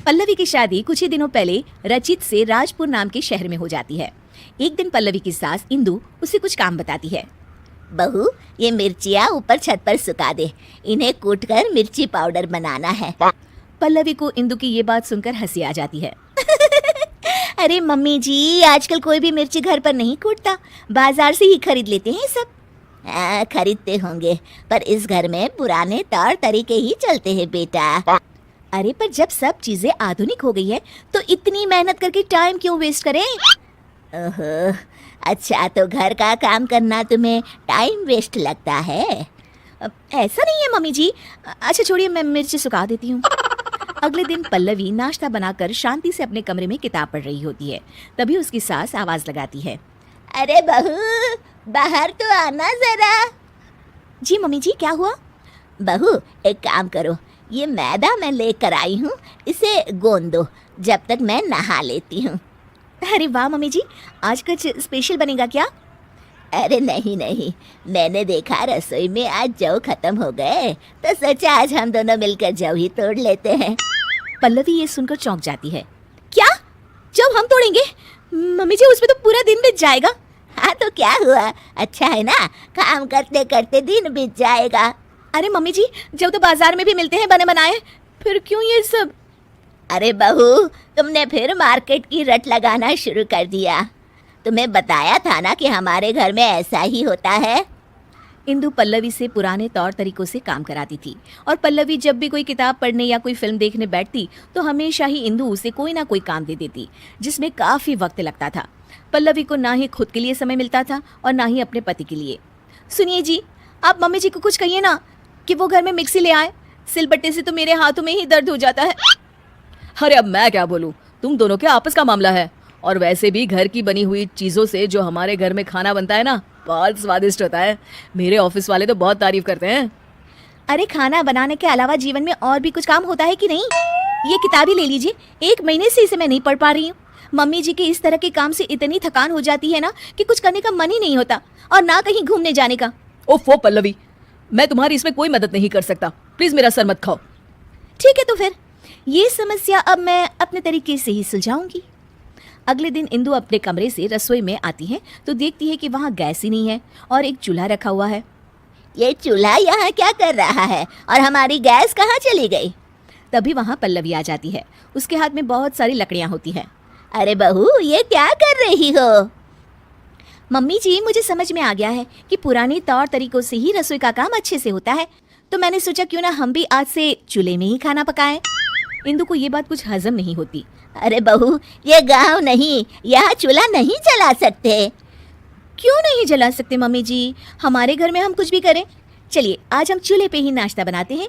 पल्लवी की शादी कुछ ही दिनों पहले रचित से राजपुर नाम के शहर में हो जाती है। एक दिन पल्लवी की सास इंदु उसे कुछ काम बताती है। बहू, ये मिर्चियाँ ऊपर छत पर सुखा दे, इन्हें कूटकर मिर्ची पाउडर बनाना है। पल्लवी को इंदु की ये बात सुनकर हंसी आ जाती है। अरे मम्मी जी, आजकल कोई भी मिर्ची घर पर नहीं कूटता, बाजार से ही खरीद लेते हैं सब। खरीदते होंगे, पर इस घर में पुराने तौर तरीके ही चलते हैं बेटा। अरे पर जब सब चीजें आधुनिक हो गई है तो इतनी मेहनत करके टाइम क्यों वेस्ट करें? ओहो, अच्छा तो घर का काम करना तुम्हें टाइम वेस्ट लगता है? ऐसा नहीं है मम्मी जी। अच्छा छोड़िए, मैं मिर्ची सुखा देती हूँ। अगले दिन पल्लवी नाश्ता बनाकर शांति से अपने कमरे में किताब पढ़ रही होती है। तभी उसकी सास आवाज लगाती है। अरे बहू, बाहर तो आना जरा। जी मम्मी जी, क्या हुआ? बहू, एक काम करो, ये मैदा मैं लेकर आई हूँ, इसे गोंद दो जब तक मैं नहा लेती हूँ। अरे वाह मम्मी जी, आज कुछ स्पेशल बनेगा क्या? अरे नहीं नहीं, मैंने देखा रसोई में आज जौ खत्म हो गए, तो सोचा आज हम दोनों मिलकर जौ ही तोड़ लेते हैं। पल्लवी ये सुनकर चौंक जाती है। क्या? जब हम तोड़ेंगे? मम्मी जी, उसमें तो पूरा दिन बीत जाएगा। हाँ तो क्या हुआ, अच्छा है ना, काम करते करते दिन बीत जाएगा। अरे मम्मी जी, जब तो बाजार में भी मिलते हैं बने बनाए, फिर क्यों ये सब? अरे बहू, तुमने फिर मार्केट की रट लगाना शुरू कर दिया। तुम्हें बताया था ना कि हमारे घर में ऐसा ही होता है। इंदु पल्लवी से पुराने तौर तरीकों से काम कराती थी और पल्लवी जब भी कोई किताब पढ़ने या कोई फिल्म देखने बैठती तो हमेशा ही इंदु उसे कोई ना कोई काम दे देती, जिसमें काफी वक्त लगता था। पल्लवी को ना ही खुद के लिए समय मिलता था और ना ही अपने पति के लिए। सुनिए जी, आप मम्मी जी को कुछ कहिए ना कि वो घर में मिक्सी ले आए, सिलबट्टे से तो मेरे हाथों में ही दर्द हो जाता है। अरे अब मैं क्या बोलूं, तुम दोनों के आपस का मामला है। और वैसे भी घर की बनी हुई चीज़ों से जो हमारे घर में खाना बनता है ना, बहुत स्वादिष्ट होता है। मेरे ऑफिस वाले तो बहुत तारीफ करते हैं। अरे खाना बनाने के अलावा जीवन में और भी कुछ काम होता है कि नहीं? ये किताब ही ले लीजिए, 1 महीने से इसे मैं नहीं पढ़ पा रही हूँ। मम्मी जी के इस तरह के काम से इतनी थकान हो जाती है ना कि कुछ करने का मन ही नहीं होता, और ना कहीं घूमने जाने का। ओफो पल्लवी, मैं तुम्हारी इसमें कोई मदद नहीं कर सकता, प्लीज मेरा सर मत खाओ। ठीक है, तो फिर ये समस्या अब मैं अपने तरीके से ही सुलझाऊंगी। अगले दिन इंदु अपने कमरे से रसोई में आती है तो देखती है कि वहाँ गैस ही नहीं है और एक चूल्हा रखा हुआ है। ये चूल्हा यहाँ क्या कर रहा है और हमारी गैस कहाँ चली गई? तभी वहाँ पल्लवी आ जाती है। उसके हाथ में बहुत सारी लकड़ियाँ होती हैं। अरे बहू, ये क्या कर रही हो? मम्मी जी, मुझे समझ में आ गया है कि पुराने तौर तरीकों से ही रसोई का काम अच्छे से होता है, तो मैंने सोचा क्यों ना हम भी आज से चूल्हे में ही खाना पकाएं। इंदु को ये बात कुछ हजम नहीं होती। अरे बहू, ये गांव नहीं, यहाँ चूल्हा नहीं जला सकते। क्यों नहीं जला सकते मम्मी जी? हमारे घर में हम कुछ भी करें। चलिए आज हम चूल्हे पे ही नाश्ता बनाते हैं।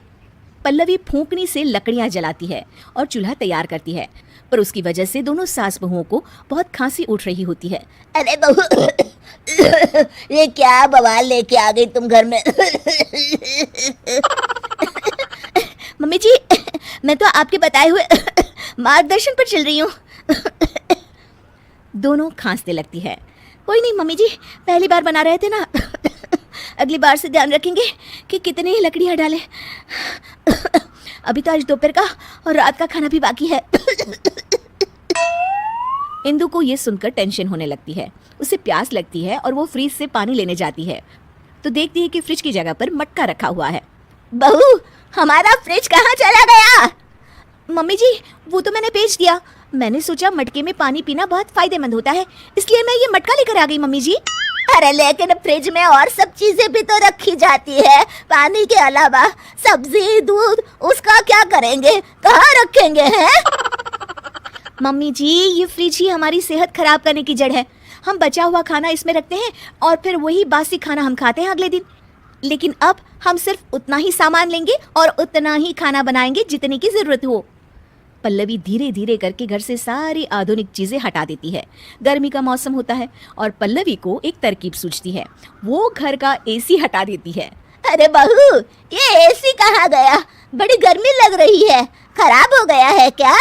पल्लवी फूंकनी से लकड़ियाँ जलाती है और चूल्हा तैयार करती है, पर उसकी वजह से दोनों सास बहुओं को बहुत खांसी उठ रही होती है। अरे बहू, ये क्या बवाल लेके आ गई तुम घर में? मम्मी जी, मैं तो आपके बताए हुए मार्गदर्शन पर चल रही हूँ। दोनों खांसने लगती है। कोई नहीं मम्मी जी, पहली बार बना रहे थे ना, अगली बार से ध्यान रखेंगे कि कितनी ही लकड़ियाँ डालें। अभी तो आज दोपहर का और रात का खाना भी बाकी है। इंदु को ये सुनकर टेंशन होने लगती है। उसे प्यास लगती है और वो फ्रिज से पानी लेने जाती है तो देखती है कि फ्रिज की जगह पर मटका रखा हुआ है। बहू, हमारा फ्रिज कहाँ चला गया? मम्मी जी, वो तो मैंने बेच दिया। मैंने सोचा मटके में पानी पीना बहुत फायदेमंद होता है, इसलिए मैं ये मटका लेकर आ गई मम्मी जी। अरे लेकिन फ्रिज में और सब चीजें भी तो रखी जाती है, पानी के अलावा सब्जी, दूध, उसका क्या करेंगे, कहाँ रखेंगे हैं? मम्मी जी, ये फ्रिज ही हमारी सेहत खराब करने की जड़ है। हम बचा हुआ खाना इसमें रखते हैं और फिर वही बासी खाना हम खाते हैं अगले दिन। लेकिन अब हम सिर्फ उतना ही सामान लेंगे और उतना ही खाना बनाएंगे जितने की जरूरत हो। पल्लवी धीरे धीरे करके घर से सारी आधुनिक चीजें हटा देती है। गर्मी का मौसम होता है और पल्लवी को एक तरकीब सूझती है। वो घर का एसी हटा देती है। अरे बहू, ये एसी कहाँ गया? बड़ी गर्मी लग रही है, खराब हो गया है क्या?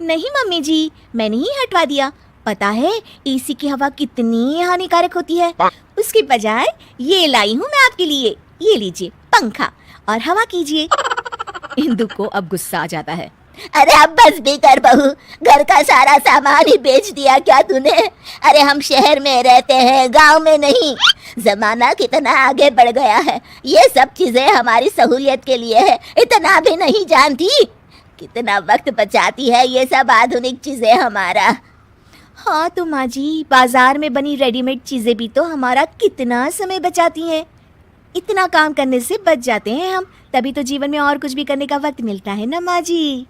नहीं मम्मी जी, मैंने ही हटवा दिया। पता है एसी की हवा कितनी हानिकारक होती है। उसके बजाय ये लाई हूँ मैं आपके लिए। ये लीजिए पंखा और हवा कीजिए। इंदु को अब गुस्सा आ जाता है। अरे अब बस भी कर बहू, घर का सारा सामान ही बेच दिया क्या तूने? अरे हम शहर में रहते हैं, गांव में नहीं। जमाना कितना आगे बढ़ गया है, ये सब चीजें हमारी सहूलियत के लिए है, इतना भी नहीं जानती? कितना वक्त बचाती है ये सब आधुनिक चीजें हमारा। हाँ तो माँ जी, बाजार में बनी रेडीमेड चीजें भी तो हमारा कितना समय बचाती हैं। इतना काम करने से बच जाते हैं हम, तभी तो जीवन में और कुछ भी करने का वक्त मिलता है ना माँ जी।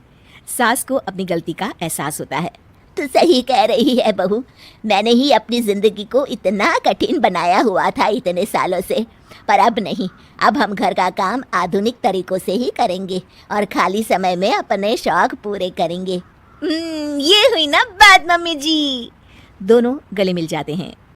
सास को अपनी गलती का एहसास होता है। तू सही कह रही है बहू, मैंने ही अपनी जिंदगी को इतना कठिन बनाया हुआ था इतने सालों से, पर अब नहीं। अब हम घर का काम आधुनिक तरीकों से ही करेंगे और खाली समय में अपने शौक पूरे करेंगे। ये हुई ना बात मम्मी जी। दोनों गले मिल जाते हैं